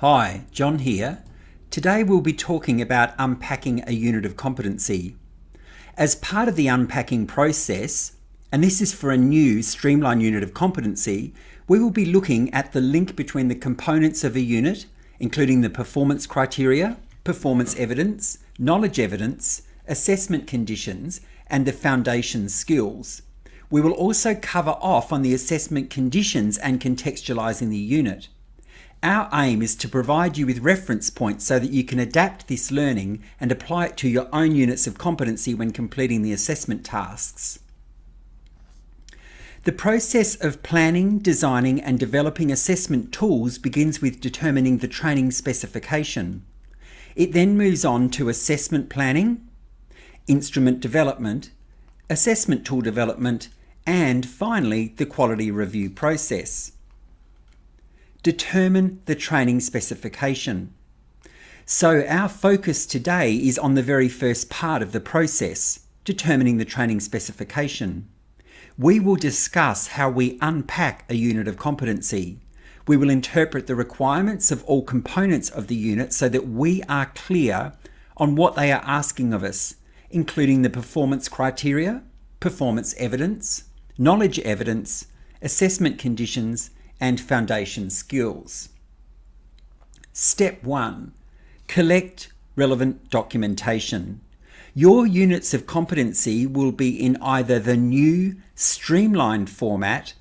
Hi, John here. Today we'll be talking about unpacking a unit of competency. As part of the unpacking process, and this is for a new streamlined unit of competency, we will be looking at the link between the components of a unit, including the performance criteria, performance evidence, knowledge evidence, assessment conditions, and the foundation skills. We will also cover off on the assessment conditions and contextualizing the unit. Our aim is to provide you with reference points so that you can adapt this learning and apply it to your own units of competency when completing the assessment tasks. The process of planning, designing, and developing assessment tools begins with determining the training specification. It then moves on to assessment planning, instrument development, assessment tool development, and finally the quality review process. Determine the training specification. So our focus today is on the very first part of the process, determining the training specification. We will discuss how we unpack a unit of competency. We will interpret the requirements of all components of the unit so that we are clear on what they are asking of us, including the performance criteria, performance evidence, knowledge evidence, assessment conditions, and foundation skills. Step 1. Collect relevant documentation. Your units of competency will be in either the new streamlined format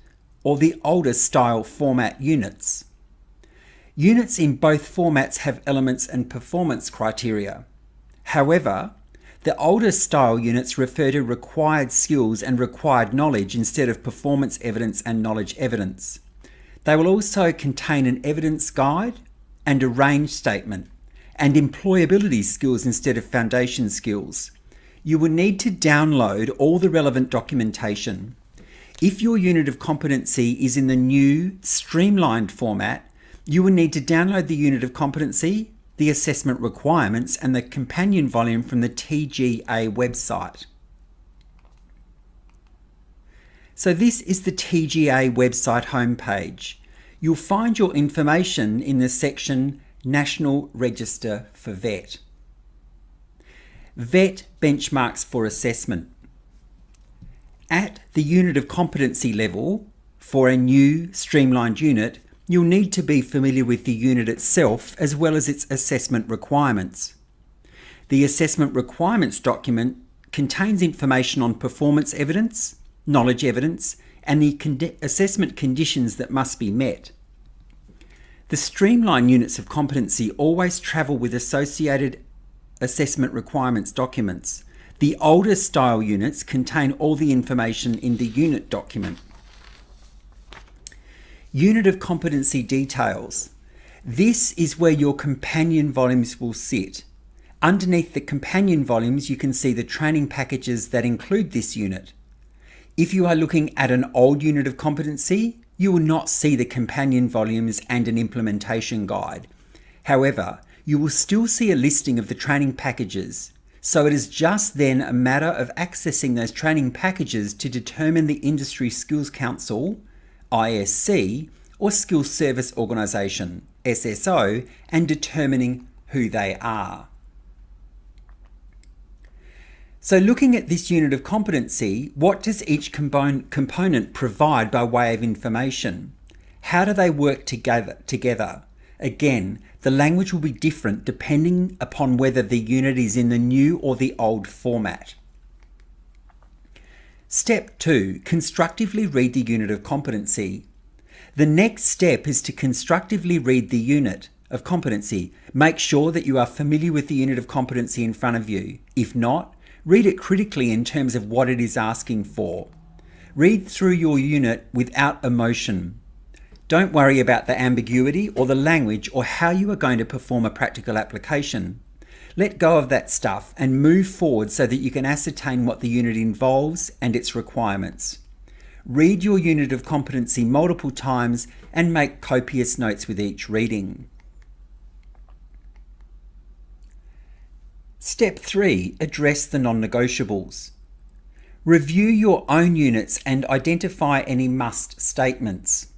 or the older style format units. Units in both formats have elements and performance criteria. However, the older style units refer to required skills and required knowledge instead of performance evidence and knowledge evidence. They will also contain an evidence guide and a range statement and employability skills instead of foundation skills. You will need to download all the relevant documentation. If your unit of competency is in the new streamlined format, you will need to download the unit of competency, the assessment requirements, and the companion volume from the TGA website. So this is the TGA website homepage. You'll find your information in the section National Register for VET. VET benchmarks for assessment. At the unit of competency level, for a new streamlined unit, you'll need to be familiar with the unit itself as well as its assessment requirements. The assessment requirements document contains information on performance evidence, knowledge evidence, and the assessment conditions that must be met. The streamlined units of competency always travel with associated assessment requirements documents. The older style units contain all the information in the unit document. Unit of competency details. This is where your companion volumes will sit. Underneath the companion volumes, you can see the training packages that include this unit. If you are looking at an old unit of competency, you will not see the companion volumes and an implementation guide. However, you will still see a listing of the training packages, so it is just then a matter of accessing those training packages to determine the Industry Skills Council, ISC, or Skills Service Organisation, SSO, and determining who they are. So looking at this unit of competency, what does each component provide by way of information? How do they work together? Again, the language will be different depending upon whether the unit is in the new or the old format. Step 2. Constructively read the unit of competency. The next step is to constructively read the unit of competency. Make sure that you are familiar with the unit of competency in front of you. If not, read it critically in terms of what it is asking for. Read through your unit without emotion. Don't worry about the ambiguity or the language or how you are going to perform a practical application. Let go of that stuff and move forward so that you can ascertain what the unit involves and its requirements. Read your unit of competency multiple times and make copious notes with each reading. Step 3. Address the non-negotiables. Review your own units and identify any must statements.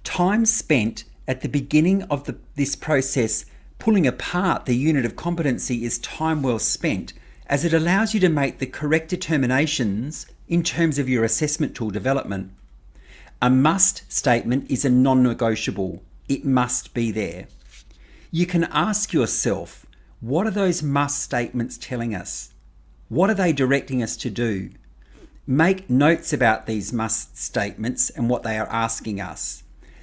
Time spent At the beginning of this process, pulling apart the unit of competency is time well spent, as it allows you to make the correct determinations in terms of your assessment tool development. A must statement is a non-negotiable. It must be there. You can ask yourself, what are those must statements telling us? What are they directing us to do? Make notes about these must statements and what they are asking us.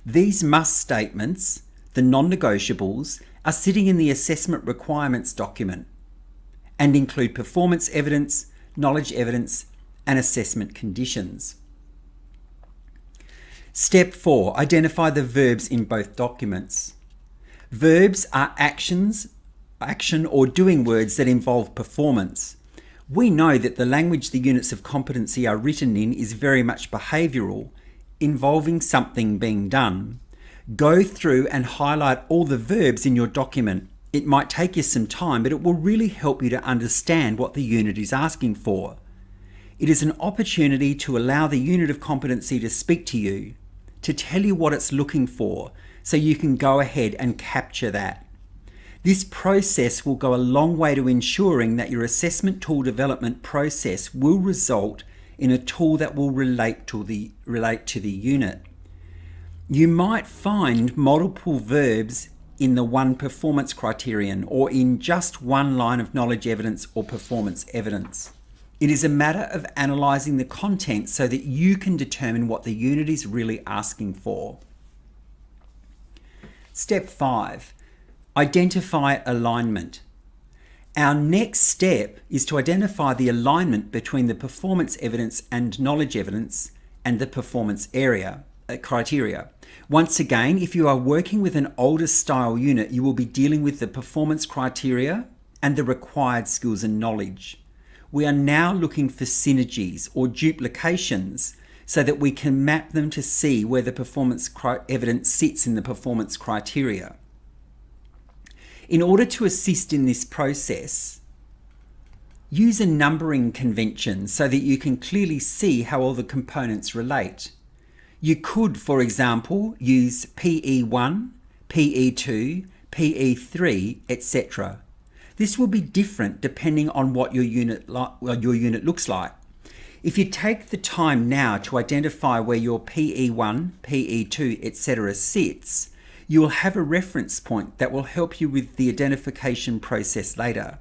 These must statements, the non-negotiables, are sitting in the assessment requirements document and include performance evidence, knowledge evidence, and assessment conditions. Step 4. Identify the verbs in both documents. Verbs are action or doing words that involve performance. We know that the language the units of competency are written in is very much behavioural, involving something being done. Go through and highlight all the verbs in your document. It might take you some time, but it will really help you to understand what the unit is asking for. It is an opportunity to allow the unit of competency to speak to you, to tell you what it's looking for, so you can go ahead and capture that. This process will go a long way to ensuring that your assessment tool development process will result in a tool that will relate to the unit. You might find multiple verbs in the one performance criterion or in just one line of knowledge evidence or performance evidence. It is a matter of analysing the content so that you can determine what the unit is really asking for. Step 5. Identify alignment. Our next step is to identify the alignment between the performance evidence and knowledge evidence and the performance criteria. Once again, if you are working with an older style unit, you will be dealing with the performance criteria and the required skills and knowledge. We are now looking for synergies or duplications so that we can map them to see where the performance evidence sits in the performance criteria. In order to assist in this process, use a numbering convention so that you can clearly see how all the components relate. You could, for example, use PE1, PE2, PE3, etc. This will be different depending on what your unit looks like. If you take the time now to identify where your PE1, PE2, etc. sits, you will have a reference point that will help you with the identification process later.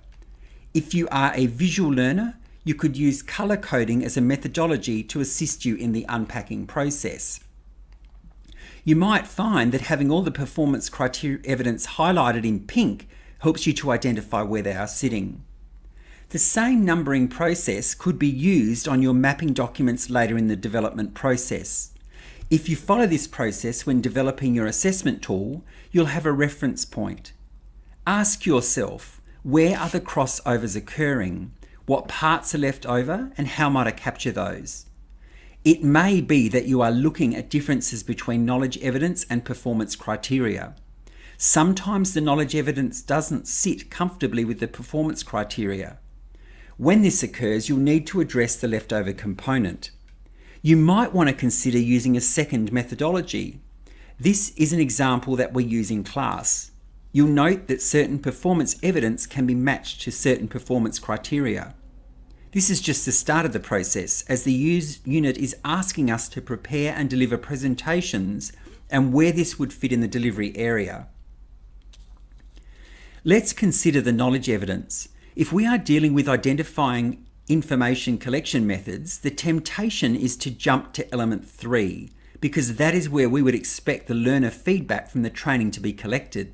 If you are a visual learner, you could use color coding as a methodology to assist you in the unpacking process. You might find that having all the performance criteria evidence highlighted in pink helps you to identify where they are sitting. The same numbering process could be used on your mapping documents later in the development process. If you follow this process when developing your assessment tool, you'll have a reference point. Ask yourself, where are the crossovers occurring? What parts are left over and how might I capture those? It may be that you are looking at differences between knowledge evidence and performance criteria. Sometimes the knowledge evidence doesn't sit comfortably with the performance criteria. When this occurs, you'll need to address the leftover component. You might want to consider using a second methodology. This is an example that we use in class. You'll note that certain performance evidence can be matched to certain performance criteria. This is just the start of the process, as the unit is asking us to prepare and deliver presentations and where this would fit in the delivery area. Let's consider the knowledge evidence. If we are dealing with identifying information collection methods, the temptation is to jump to element 3, because that is where we would expect the learner feedback from the training to be collected.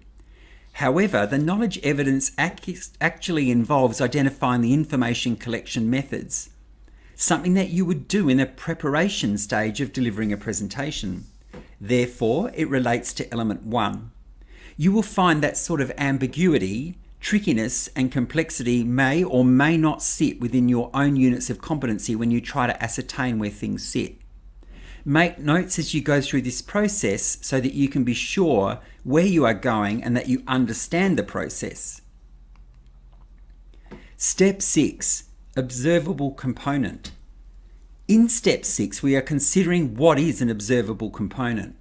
However, the knowledge evidence actually involves identifying the information collection methods, something that you would do in a preparation stage of delivering a presentation. Therefore, it relates to element 1. You will find that sort of ambiguity, trickiness, and complexity may or may not sit within your own units of competency when you try to ascertain where things sit. Make notes as you go through this process so that you can be sure where you are going and that you understand the process. Step 6, observable component. In step 6, we are considering what is an observable component.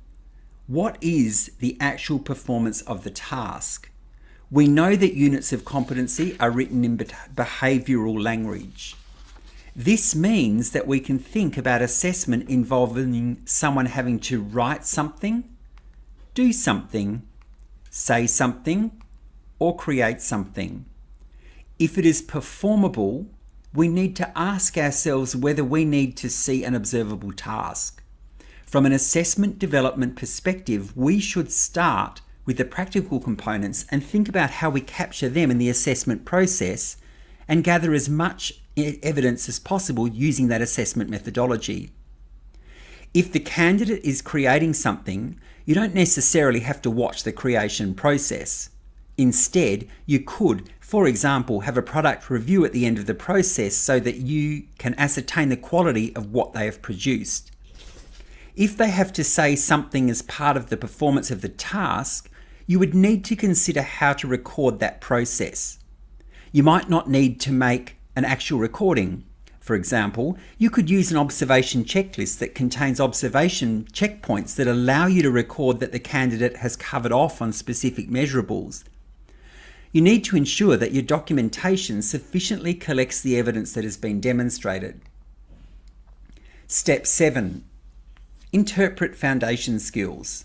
What is the actual performance of the task? We know that units of competency are written in behavioural language. This means that we can think about assessment involving someone having to write something, do something, say something, or create something. If it is performable, we need to ask ourselves whether we need to see an observable task. From an assessment development perspective, we should start with the practical components and think about how we capture them in the assessment process and gather as much evidence as possible using that assessment methodology. If the candidate is creating something, you don't necessarily have to watch the creation process. Instead, you could, for example, have a product review at the end of the process so that you can ascertain the quality of what they have produced. If they have to say something as part of the performance of the task, you would need to consider how to record that process. You might not need to make an actual recording. For example, you could use an observation checklist that contains observation checkpoints that allow you to record that the candidate has covered off on specific measurables. You need to ensure that your documentation sufficiently collects the evidence that has been demonstrated. Step 7. Interpret foundation skills.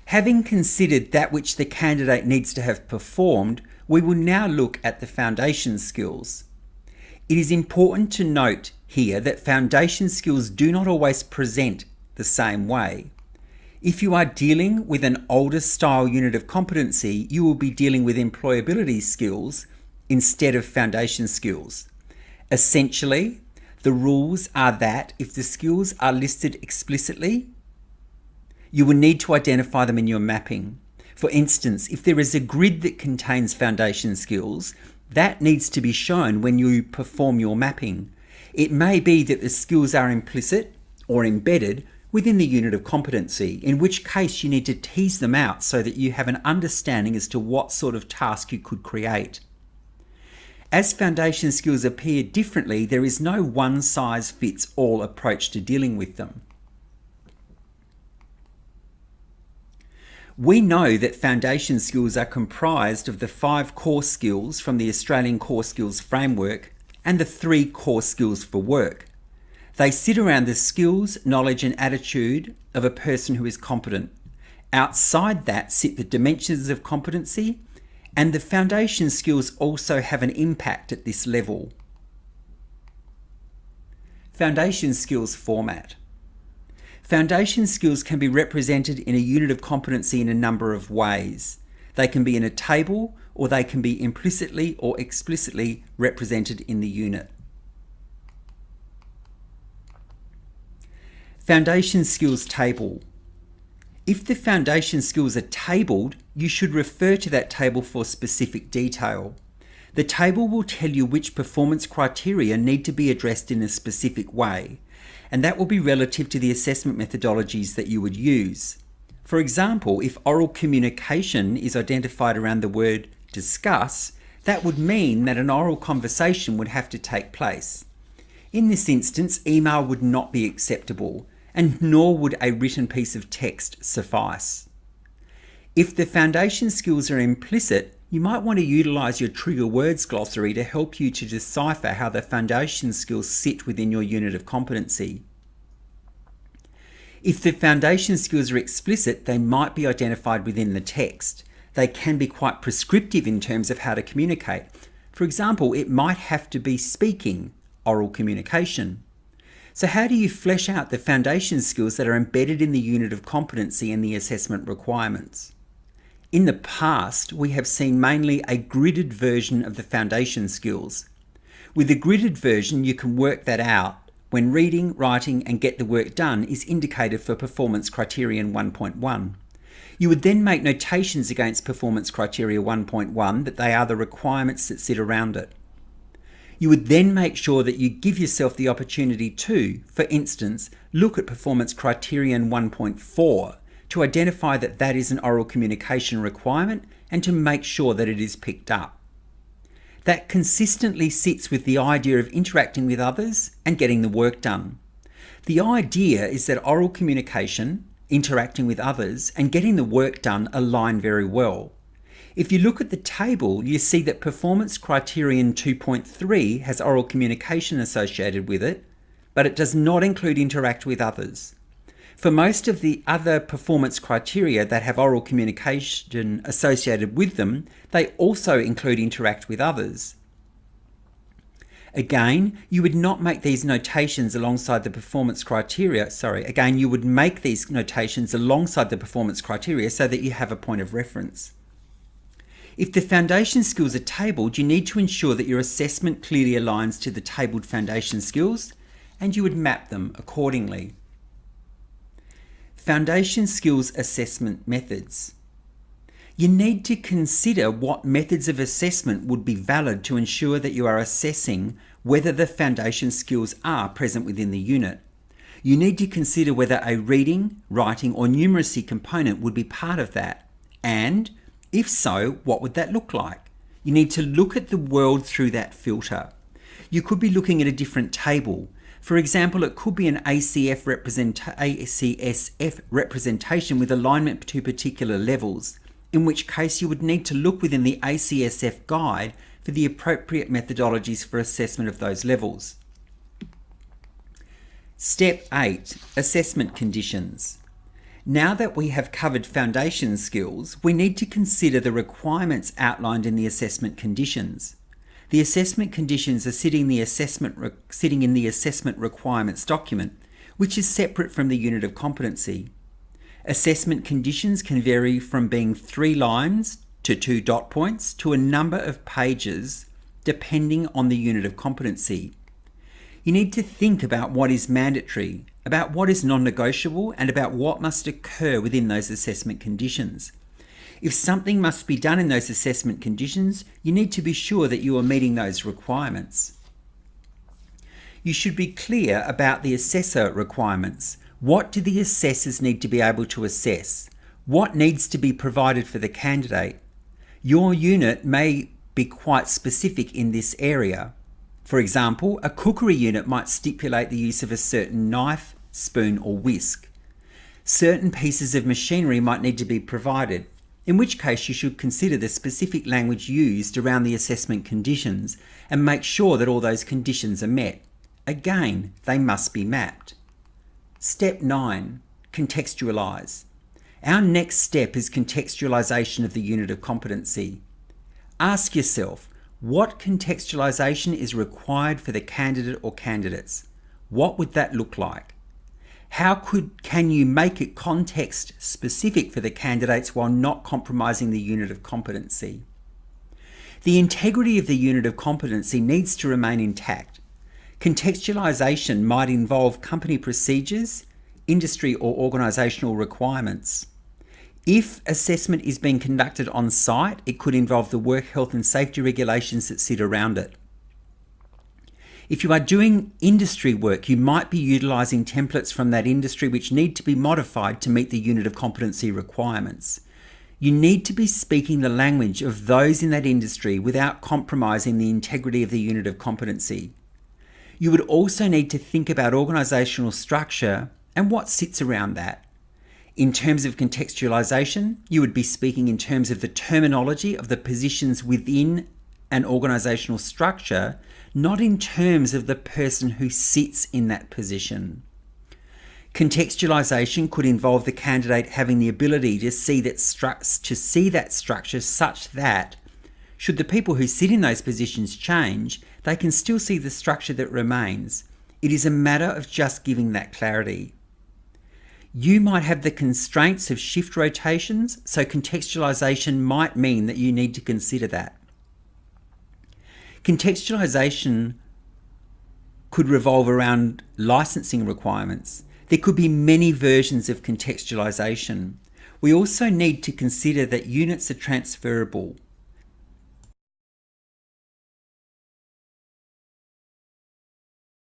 Having considered that which the candidate needs to have performed, we will now look at the foundation skills. It is important to note here that foundation skills do not always present the same way. If you are dealing with an older style unit of competency, you will be dealing with employability skills instead of foundation skills. Essentially, the rules are that if the skills are listed explicitly, you will need to identify them in your mapping. For instance, if there is a grid that contains foundation skills, that needs to be shown when you perform your mapping. It may be that the skills are implicit or embedded within the unit of competency, in which case you need to tease them out so that you have an understanding as to what sort of task you could create. As foundation skills appear differently, there is no one-size-fits-all approach to dealing with them. We know that foundation skills are comprised of the 5 core skills from the Australian Core Skills Framework and the 3 core skills for work. They sit around the skills, knowledge and attitude of a person who is competent. Outside that sit the dimensions of competency, and the foundation skills also have an impact at this level. Foundation skills format. Foundation skills can be represented in a unit of competency in a number of ways. They can be in a table, or they can be implicitly or explicitly represented in the unit. Foundation skills table. If the foundation skills are tabled, you should refer to that table for specific detail. The table will tell you which performance criteria need to be addressed in a specific way, and that will be relative to the assessment methodologies that you would use. For example, if oral communication is identified around the word discuss, that would mean that an oral conversation would have to take place. In this instance, email would not be acceptable, and nor would a written piece of text suffice. If the foundation skills are implicit, you might want to utilize your trigger words glossary to help you to decipher how the foundation skills sit within your unit of competency. If the foundation skills are explicit, they might be identified within the text. They can be quite prescriptive in terms of how to communicate. For example, it might have to be speaking, oral communication. So how do you flesh out the foundation skills that are embedded in the unit of competency and the assessment requirements? In the past, we have seen mainly a gridded version of the foundation skills. With the gridded version, you can work that out when reading, writing, and get the work done is indicated for performance criterion 1.1. You would then make notations against performance criteria 1.1 that they are the requirements that sit around it. You would then make sure that you give yourself the opportunity to, for instance, look at performance criterion 1.4 to identify that that is an oral communication requirement and to make sure that it is picked up. That consistently sits with the idea of interacting with others and getting the work done. The idea is that oral communication interacting with others, and getting the work done align very well. If you look at the table, you see that performance criterion 2.3 has oral communication associated with it, but it does not include interact with others. For most of the other performance criteria that have oral communication associated with them, they also include interact with others. Again, you would not make these notations alongside the performance criteria. You would make these notations alongside the performance criteria so that you have a point of reference. If the foundation skills are tabled, you need to ensure that your assessment clearly aligns to the tabled foundation skills, and you would map them accordingly. Foundation skills assessment methods. You need to consider what methods of assessment would be valid to ensure that you are assessing whether the foundation skills are present within the unit. You need to consider whether a reading, writing, or numeracy component would be part of that, and if so, what would that look like? You need to look at the world through that filter. You could be looking at a different table. For example, it could be an ACSF representation with alignment to particular levels, in which case you would need to look within the ACSF guide for the appropriate methodologies for assessment of those levels. Step 8, assessment conditions. Now that we have covered foundation skills, we need to consider the requirements outlined in the assessment conditions. The assessment conditions are sitting in the assessment requirements document, which is separate from the unit of competency. Assessment conditions can vary from being 3 lines to 2 dot points to a number of pages, depending on the unit of competency. You need to think about what is mandatory, about what is non-negotiable, and about what must occur within those assessment conditions. If something must be done in those assessment conditions, you need to be sure that you are meeting those requirements. You should be clear about the assessor requirements. What do the assessors need to be able to assess? What needs to be provided for the candidate? Your unit may be quite specific in this area. For example, a cookery unit might stipulate the use of a certain knife, spoon, or whisk. Certain pieces of machinery might need to be provided, in which case you should consider the specific language used around the assessment conditions and make sure that all those conditions are met. Again, they must be mapped. Step 9, contextualize. Our next step is contextualization of the unit of competency. Ask yourself, what contextualization is required for the candidate or candidates? What would that look like? How can you make it context specific for the candidates while not compromising the unit of competency? The integrity of the unit of competency needs to remain intact. Contextualization might involve company procedures, industry or organizational requirements. If assessment is being conducted on site, it could involve the work health and safety regulations that sit around it. If you are doing industry work, you might be utilising templates from that industry which need to be modified to meet the unit of competency requirements. You need to be speaking the language of those in that industry without compromising the integrity of the unit of competency. You would also need to think about organisational structure and what sits around that. In terms of contextualisation, you would be speaking in terms of the terminology of the positions within an organisational structure, not in terms of the person who sits in that position. Contextualisation could involve the candidate having the ability to see that structure such that, should the people who sit in those positions change, they can still see the structure that remains. It is a matter of just giving that clarity. You might have the constraints of shift rotations, so contextualisation might mean that you need to consider that. Contextualisation could revolve around licensing requirements. There could be many versions of contextualisation. We also need to consider that units are transferable.